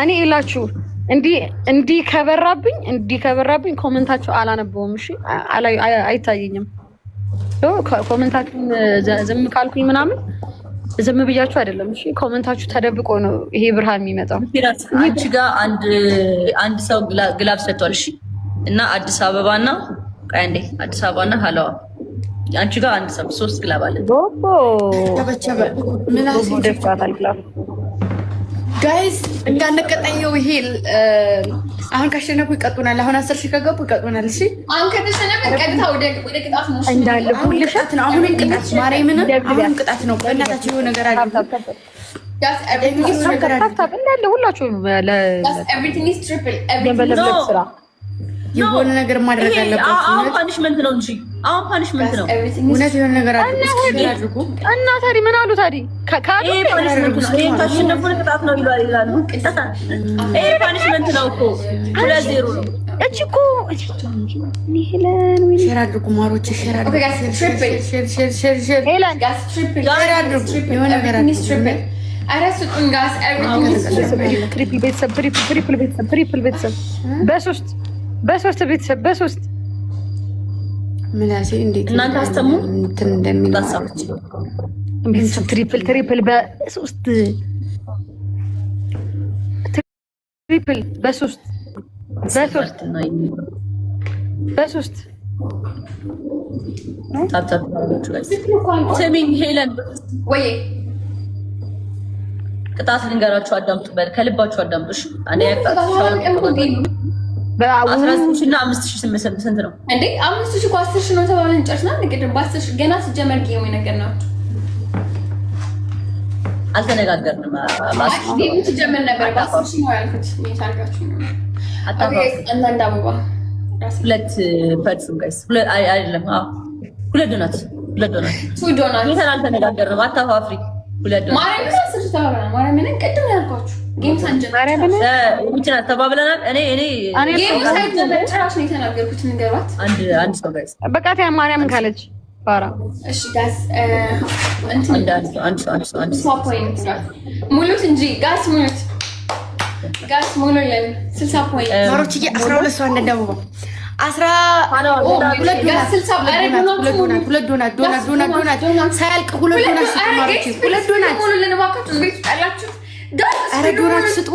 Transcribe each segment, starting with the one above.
እኔ ይላችሁ እንዲህ ከበራብኝ ኮሜንታችሁ አላነበውም። እሺ አይታየኝም። ኮሜንታችሁን ዝም ካልኩኝ ምናምን ዝም ብያችሁ አይደለም። እሺ ኮሜንታችሁ ተደብቆ ነው ይሄ ብርሃን የሚመጣው። አንቺ ጋር አንድ ሰው ግላብ ሰጥቷል። እሺ እና አዲስ አበባና ቀንዴ አዲስ አበባና ሀላዋ አንቺ ጋር አንድ ሰው 3 ግላብ አለ። ቦቦ ምን አስደፍታታል ግላብ ጋይስ እንዳንቀጣየው ይሄ አሁን ካሸነፉ ይቀጡናል። አሁን 10 ሺህ ከገቡ ይቀጡናል። እሺ አሁን ከተሸነፈ ቀጥታ ወደ ቅጣት ነው እንዳለ ሁልሽ ነው። አሁን ቅጣት ማርያምን አሁን ቅጣት ነው። በእናታችሁ የሆነ ነገር አለ። እንዳለ ሁላችሁም ኤቭሪቲንግ ኢዝ ትሪፕል ስራ የሆነ ነገር ማድረግ አለባችሁ። አሁን ፓኒሽመንት ነው እንጂ አሁን ፓኒሽመንት ነው። እውነት የሆነ ነገር አድርጉ እና ታዲያ ምን አሉ ታዲያ? ይሄ ፓኒሽመንት ነው። ይሄ ካሸነፉ ቅጣት ነው ይላሉ። ይሄ ፓኒሽመንት ነው እኮ 2-0 ነው። እቺ እኮ ሄለን ሼር አድርጉ ማሮች፣ ሼር አድርጉ። ሄለን ሼር አድርጉ። የሆነ ነገር አድርጉ። አራሱን ጋስ ኤቭሪቲንግ ትሪፕል ቤተሰብ በሶስት ቤተሰብ በሶስት ምላሴ እንዴት እናንተ አስተሙ እንትን እንደሚላሳው ቤተሰብ ትሪፕል በሶስት ትሪፕል በሶስት ስሚኝ ሄለን ወይ ቅጣት ልንገራችሁ፣ አዳምጡ። ከልባችሁ አዳምጡ። እሺ አንዴ ያቅጣት 19 እና 5000 ስንት ነው እንዴ? 5000 እኮ 10000 ነው ተባብለን ጨርስና ንግድም በ10000 ገና ሲጀመር ጌሙ ነገር ነው። አልተነጋገርንም። ጌሙ ሲጀመር ነበር በ10000 ነው ያልኩት። ታርጋችሁ ነው ኦኬ። እና አበባ 2 ፐርሰን ጋይስ አይደለም። ሁለት ዶናት 2 ዶናት ይሄን አልተነጋገርንም። አታፋፍሪ 2 ዶናት ማርያምን አስርታው ማርያምን ቅድም ያልኳችሁ ጌም ሳንጀምር እንትና ተባብለናል። እኔ ጌም ሳንጀምር ጭራሽ ነው የተናገርኩት። ንገሯት አንድ ሰው ጋይስ በቃ ታ ማርያምን ካለች ባራ እሺ ጋስ አንድ ፖይንት ሙሉት እንጂ ጋስ ሙሉ ለን 60 ፖይንት ማሮች 12 ሰው እንደደቡብ 12 ዶናት ሳያልቅ 2 ዶናት ሙሉ ለን ባካችሁ ቤት ጣላችሁ ዶናት ስጡ።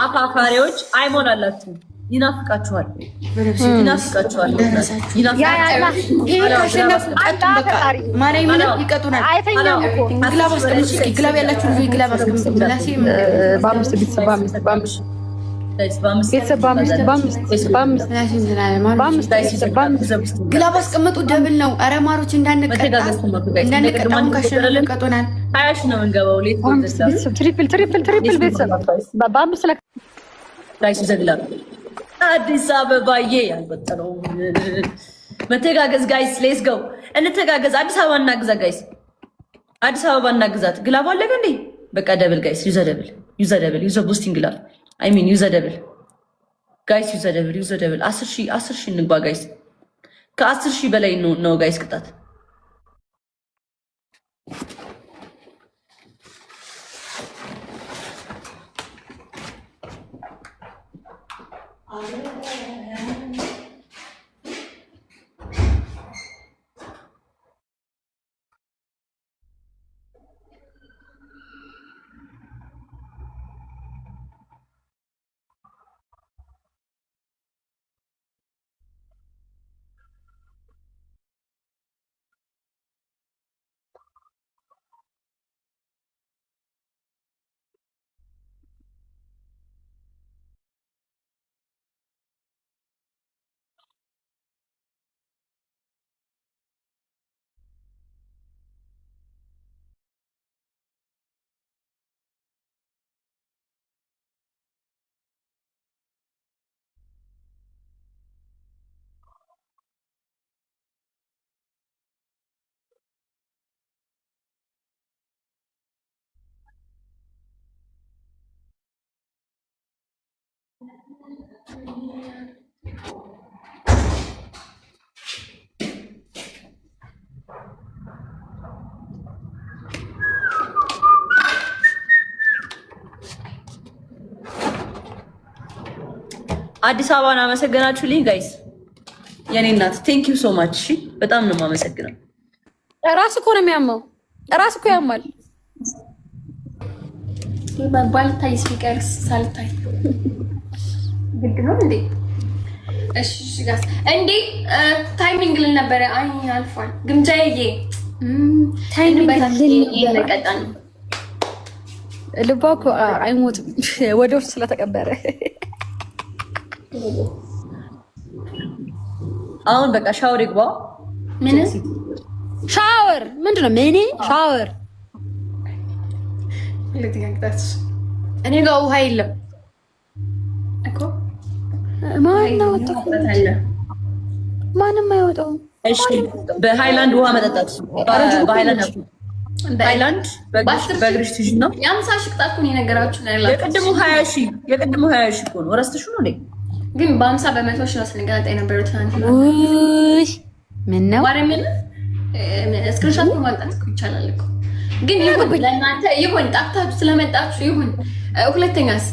አፋፋሪዎች አይሞላላችሁ፣ ይናፍቃችኋል። ይቀጡናል። ግላብ ያላችሁ ግላብ ግላብ አስቀምጡ። ደብል ነው። ኧረ ማሮች እንዳንቀጣ ካሸነፉ ይቀጡናል። ትሪፕል ቤተሰብ በአምስት አዲስ አበባዬ ያልቆጠረው መተጋገዝ ጋይስ፣ ሌትስ ጎ እንተጋገዝ። አዲስ አበባ እናግዛ ጋይስ፣ አዲስ አበባ እናግዛት። ግላብ አለቀ እንዴ? በቃ ደብል ጋይስ፣ ዩዘ ቡስቲንግ ግላብ ዩዘ ደብል ጋይስ፣ ዩዘ ደብል 10,000 እንግባ ጋይስ። ከ10,000 በላይ ነው ጋይስ ቅጣት። አዲስ አበባን አመሰገናችሁልኝ ጋይስ። የኔ እናት ቴንክ ዩ ሶ ማች። እሺ በጣም ነው የማመሰግነው። ራስ እኮ ነው የሚያመው። ራስ እኮ ያማል። ባልታይ ስፒከርስ ሳልታይ ግድ ነው እንዴ? እሺ ጋስ እንዴ ታይሚንግ ልን ነበረ። አይ አልፏል። ግምጃዬ ታይሚንግ ለቀጣን ልቧ እኮ አይሞትም ወደ ውስጥ ስለተቀበረ። አሁን በቃ ሻወር ይግባ። ምን ሻወር ምንድን ነው? ምን ሻወር? እኔ ጋር ውሃ የለም እኮ። ማንም አይወጣውም። እሺ በሃይላንድ ውሃ መጠጣት። በሃይላንድ በእግርሽ ትይዥ ነው። የአምሳ ሺህ ቅጣት እኮ ነው የነገራችሁ ነው ያላችሁ። የቅድሙ 20 ሺህ እኮ ነው። ረስተሽ ነው እንዴ? ግን በ50 በ100 ሺህ ነው ስንገናጣ የነበረው ትናንት። ምን ነው ማርያምን ስክሪንሾት ማምጣት እኮ ይቻላል እኮ። ግን ይሁን ለእናንተ ይሁን፣ ጣፍታችሁ ስለመጣችሁ ይሁን። ሁለተኛስ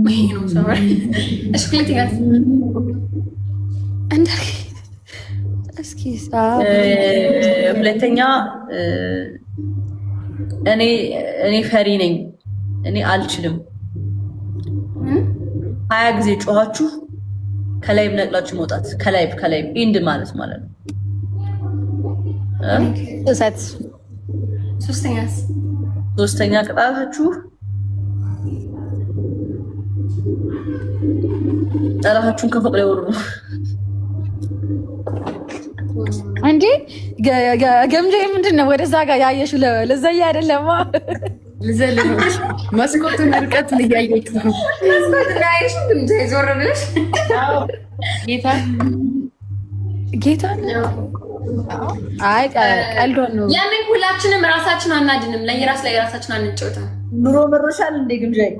ይሄ ነው ሰራ። እሺ ሁለተኛስ እንደ እስኪ ሁለተኛ እኔ ፈሪ ነኝ። እኔ አልችልም። 20 ጊዜ ጮኻችሁ ከላይ ነቅላችሁ መውጣት። ከላይ ኢንድ ማለት ነው። እሰት ሶስተኛ ቅጣታችሁ ጠላታችሁን ከፎቅ ላይ ወርዱ። እንዴ ገምጄ ምንድን ነው ወደዛ ጋር ያየሽው? ለዘያ አይደለማ ልዘልሽ መስኮቱን ርቀቱን እያየች ነው። መስኮቱን አይሽ እንደ ዞር ብለሽ ጌታ ነው። አይ ቀልዶን ነው። ለምን ሁላችንም ራሳችን አናድንም? ለየራሳችን አንጫወትም? ኑሮ መሮሻል እንዴ ግምጃይ?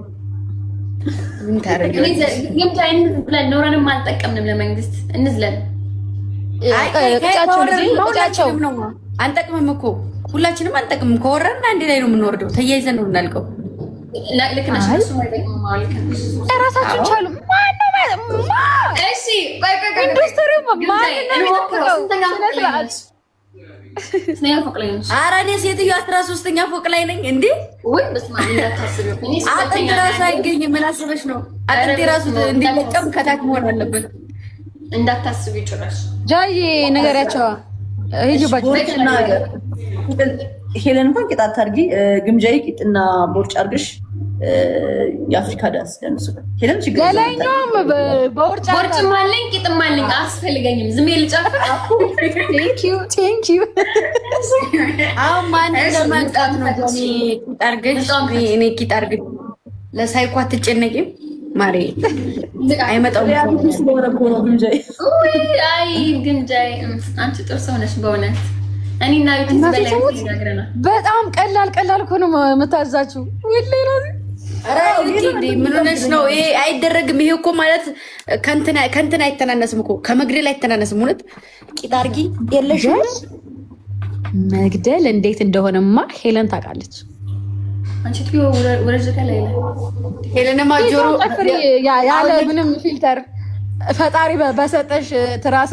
ምን ታረጋለሽ? ግምጃይ ብለን ኖረንም አልጠቀምንም። ለመንግስት እንዝለን። ቁጫቸው ነው አንጠቅምም እኮ ሁላችንም አንጠቅምም። ከወረድን አንድ ላይ ነው የምንወርደው። ተያይዘን ነው እናልቀው። ልክ ነሽ። ራሳችን ቻሉ። እሺ ኧረ እኔ ሴትዮዋ 13ኛ ፎቅ ላይ ነኝ እንዴ? አጥንት ራሱ አይገኝም። ምን አስበሽ ነው? አጥንት ራሱ እንዲለቀም ከታች መሆን አለበት። እንዳታስቢ ጭራሽ ጃይ ነገሪያቸው ሄለን እንኳን ቂጣት አድርጊ። ግምጃዬ ቂጥና ቦርጭ አድርግሽ የአፍሪካ ዳንስ ደንሱ። ሄለን ችግር ገላኛውም ቦርጭም አለኝ ቂጥም አለኝ። አያስፈልገኝም። ዝም ብዬ ልጨፍር። ቴንክ ዩ አሁን ማን ለማንቃት ነው? ቂጥ አድርገሽ እኔ ቂጥ አድርገሽ ለሳይኮ አትጨነቂም ማሬ። አይመጣውም። አይ ግምጃዬ አንቺ ጥሩ ሰው ነሽ በእውነት። እኔና ዩቲዩብ በላይ በጣም ቀላል እኮ ነው የምታዛችሁ። ምን ሆነሽ ነው? ይሄ አይደረግም። ይሄ እኮ ማለት ከእንትን አይተናነስም እኮ ከመግደል አይተናነስም። እውነት ቂጥ አድርጊ የለሽም። መግደል እንዴት እንደሆነማ ሄለን ታውቃለች። አንቺ ትዮ ወረጀ ከላይ ሄለንማ ጆሮ ያለ ምንም ፊልተር ፈጣሪ በሰጠሽ ትራስ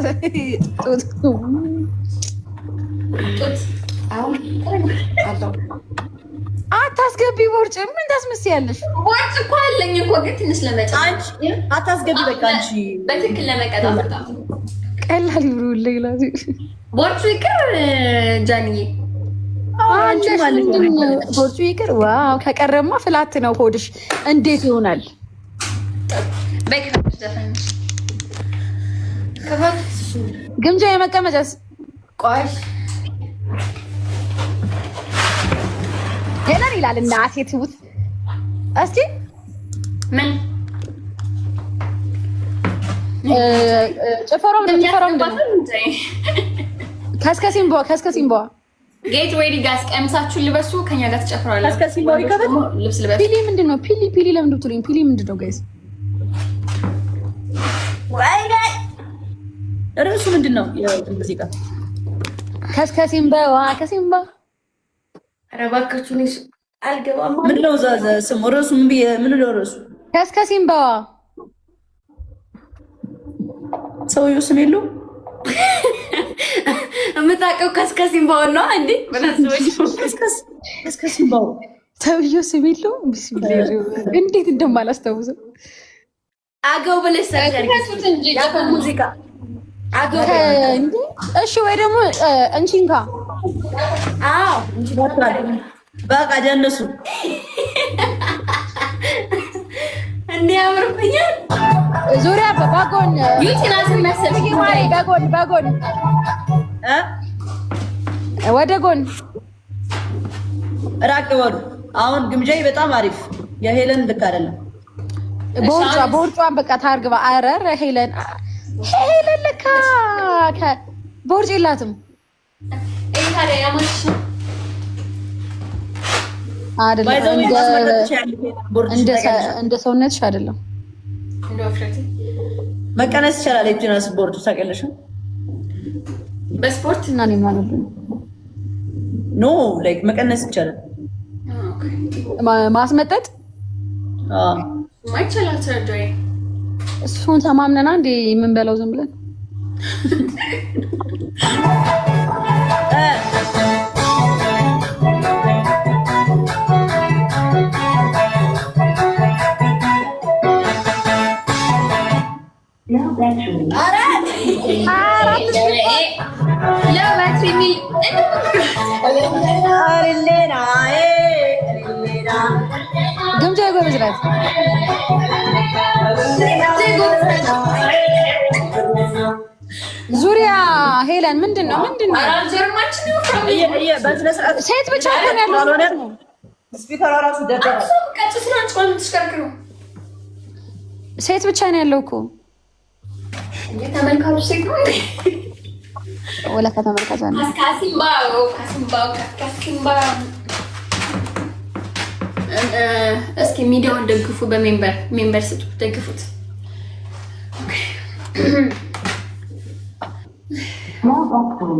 ጡት አታስገቢ። ቦርጭ ምን ታስመስያለሽ? ቦርጭ እኮ አለኝ እኮ ግን ትንሽ ለመጫወት አታስገቢ። በቃ አንቺ በትክክል ለመቀጣት ቀላል ይብሩልኝ። ላዚ ቦርጩ ይቅር ጃንዬ። አንቺ ማለት ቦርጩ ይቅር። ዋው ከቀረማ ፍላት ነው ሆድሽ። እንዴት ይሆናል? ግምጃ የመቀመጫስ ቆሽ ሄለን ይላል እና አሴትውት እስኪ ምን ጭፈራው ከስከሲምቦ ጌት ሬዲ ጋስ ቀምሳችሁ ልበሱ። ከኛ ጋር ተጨፍራላችሁ። ከስከሲምቦ ይከፈት ልብስ ልበሱ። ፒሊ ምንድን ነው? ፒሊ ለምን ትሉኝ? ፒሊ ምንድን ነው ጋይስ? ርዕሱ ምንድን ነው? ሙዚቃ ከስከሲምቦ ኧረ እባካችሁ አልገባም። ምንድን ነው ስሙ? ርዕሱ ምን ነው ርዕሱ? ከስከሲምባዋ ሰውዬው ስም የለው የምታውቀው ከስከሲምባው ነው እንዴ? ከስከሲምባው ሰውዬው ስም የለው። ቢስሚላህ እንዴት እንደማላስታውሰው አገው ብለሽ ሰርተሽ እንጂ ሙዚቃ አገው እንዴ? እሺ ወይ ደግሞ እንቺንካ አዎ በቃ ደነሱ እንዲያምርብኛል። ዙሪያ በባጎን ዩቲናስን መሰለኝ ማሪ ባጎን ወደ ጎን ራቅ በሉ። አሁን ግምጃዬ በጣም አሪፍ። የሄለን ልክ አይደለም። ቦርጫን በቃ ታርግባ። አረር ሄለን ለካ ቦርጭ የላትም አይደለም። እንደ ሰውነትሽ አይደለም። መቀነስ ይቻላል። የጂናስ ቦርድ ታውቂያለሽ? በስፖርት እና እኔ ማለት ነው ኖ ላይክ መቀነስ ይቻላል። ማስመጠጥ ማይቻላል። ሰርጀሪ እሱን ተማምነና እንዴ የምንበላው ዝም ብለን ግምጃ ጎበዝ ናት። ዙሪያ ሄለን ምንድን ነው ሴት ብቻ ያለው ሴት ብቻ ነው ያለው እኮ ተመልካቾች ሴት ነው ወላ ከተመልካች አለ እስኪ ሚዲያውን ደግፉ። በሜምበር ስጡ፣ ደግፉት።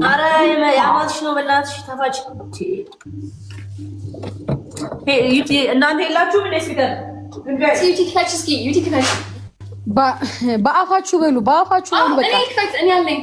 አረ ያማትሽ ነው በእናትሽ ተፋጭ። እናንተ የላችሁም እንደ ስፒከር ዩቲ ክፈች እስኪ ዩቲ ክፈች። በአፋችሁ በሉ፣ በአፋችሁ በሉ። በቃ እኔ ክፈት እኔ አለኝ